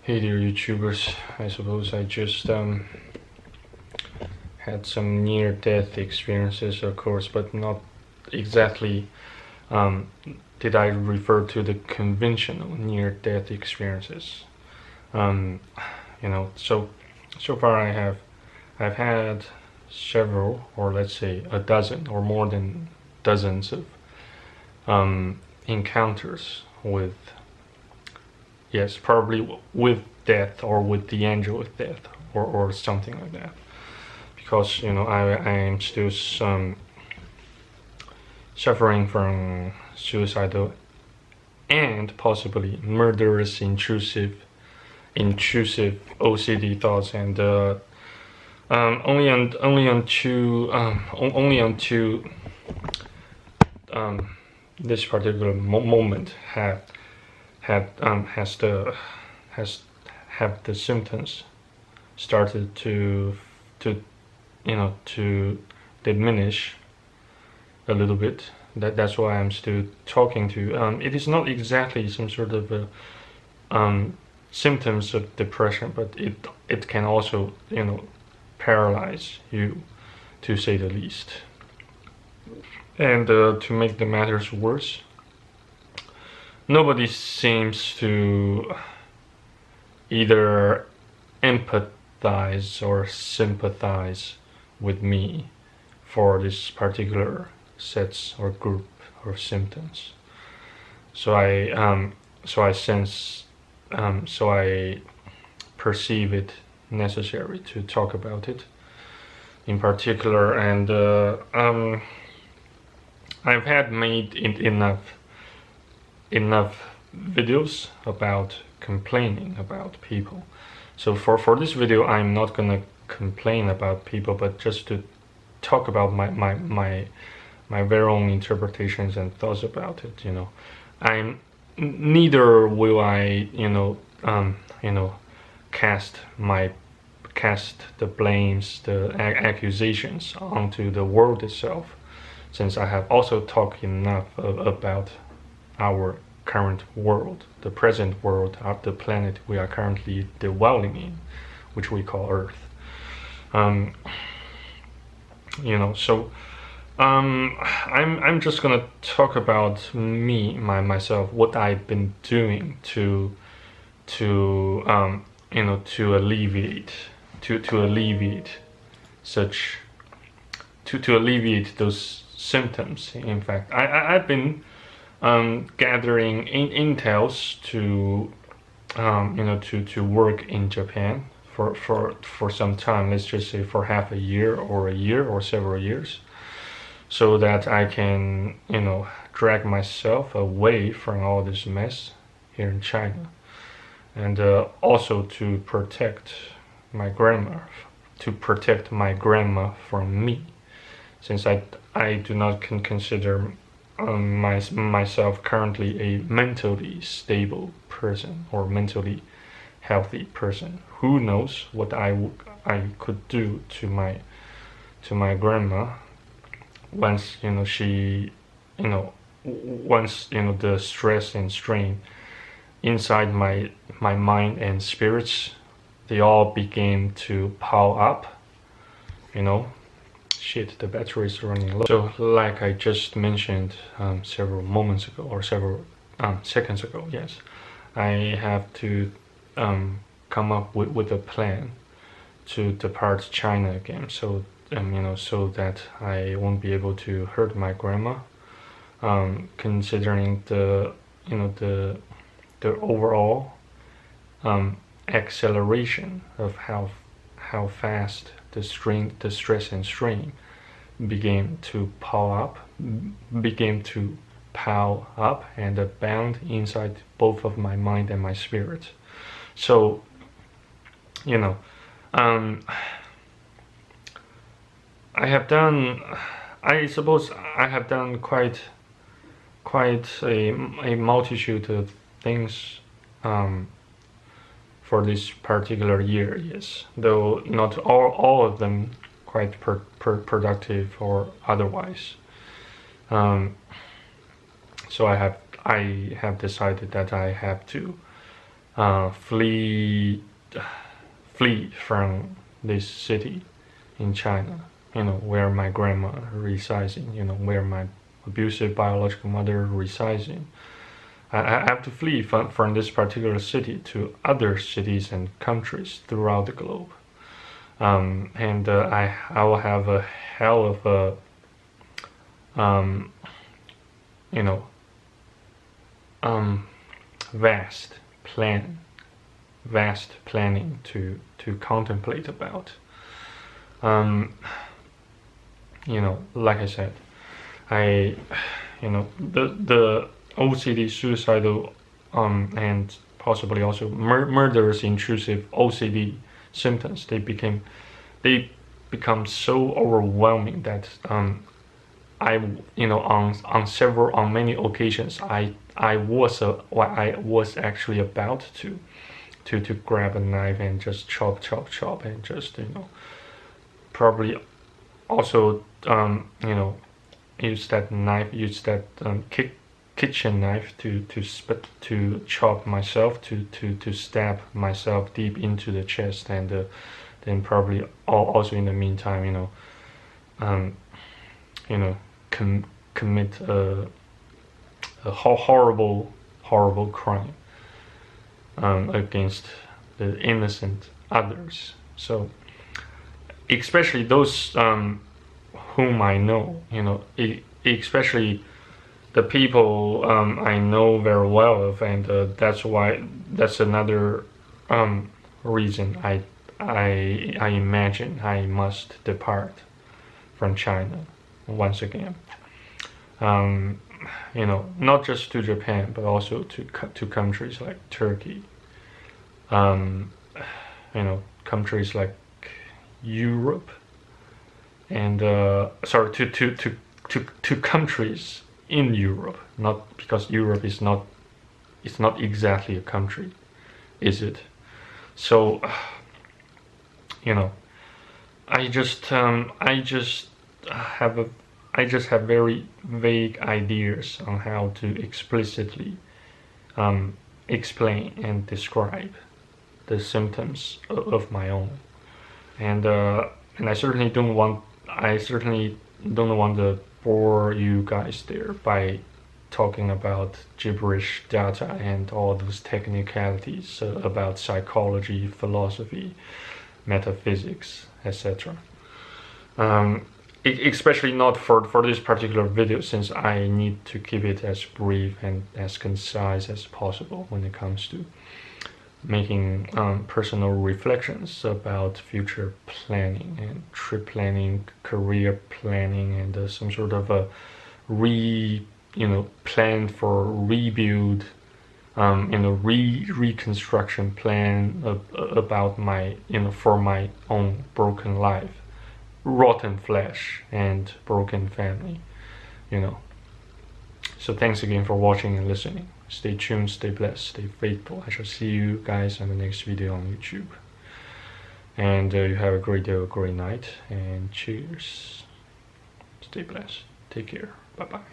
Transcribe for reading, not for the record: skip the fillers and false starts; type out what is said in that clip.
Hey there, YouTubers. I suppose I just had some near-death experiences, of course, but not exactly. Um, did I refer to the conventional near-death experiences? Um, so far I've had several, or let's say a dozen, or more than dozens of encounters with, yes, probably with death or with the angel of death or something like that. Because I am still suffering from suicidal and possibly murderous intrusive OCD thoughts, and only until this particular moment has have the symptoms started to diminish a little bit. That's why I'm still talking to you. It is not exactly some sort of symptoms of depression, but it can also paralyze you, to say the least. And to make the matters worse, nobody seems to either empathize or sympathize with me for this particular sets or group of symptoms. So I sense, so I perceive it necessary to talk about it in particular, and I've had made enough videos about complaining about people. So for this video, I'm not gonna complain about people, but just to talk about my very own interpretations and thoughts about it. I'm neither will I cast the blames, the accusations onto the world itself, since I have also talked enough about our current world, the present world of the planet we are currently dwelling in, which we call Earth. So I'm just gonna talk about myself, what I've been doing to alleviate such to alleviate those symptoms. In fact, I've been gathering intels to to work in Japan for some time. Let's just say for half a year or several years, so that I can drag myself away from all this mess here in China, and also to protect my grandma, from me, since I do not consider myself currently a mentally stable person or mentally healthy person. Who knows what I could do to my grandma once she once the stress and strain inside my mind and spirits, they all began to pile up. Shit, the battery is running low. So like I just mentioned several moments ago, or several seconds ago, yes, I have to come up with a plan to depart China again, so so that I won't be able to hurt my grandma, considering the overall acceleration of how fast the stress and strain began to pile up and abound inside both of my mind and my spirit. So I suppose I have done quite a multitude of things for this particular year, yes, though not all of them quite productive or otherwise. So I have decided that I have to flee from this city in China, where my grandma resides in, where my abusive biological mother resides in. I have to flee from this particular city to other cities and countries throughout the globe. And I will have a hell of a, you know, vast planning to contemplate about. Like I said, the OCD, suicidal, and possibly also murderous, intrusive OCD symptoms, they become so overwhelming that on many occasions I was actually about to grab a knife and just chop and just probably also use that kitchen knife to chop myself, to stab myself deep into the chest, and then probably also in the meantime commit a horrible crime against the innocent others. So especially those whom I know, especially the people I know very well of, and that's another reason I imagine I must depart from China once again. Not just to Japan, but also to countries like Turkey, countries like Europe, and to countries in Europe. Not because Europe is not exactly a country, is it? So I just have very vague ideas on how to explicitly explain and describe the symptoms of my own, and I certainly don't want to bore you guys there by talking about gibberish data and all those technicalities about psychology, philosophy, metaphysics, etc. Especially not for this particular video, since I need to keep it as brief and as concise as possible when it comes to making personal reflections about future planning and trip planning, career planning, and some sort of a plan for rebuild, reconstruction plan about my for my own broken life, rotten flesh, and broken family. So thanks again for watching and listening. Stay tuned, stay blessed, stay faithful. I shall see you guys on the next video on YouTube. And you have a great day or a great night, and cheers. Stay blessed. Take care. Bye bye.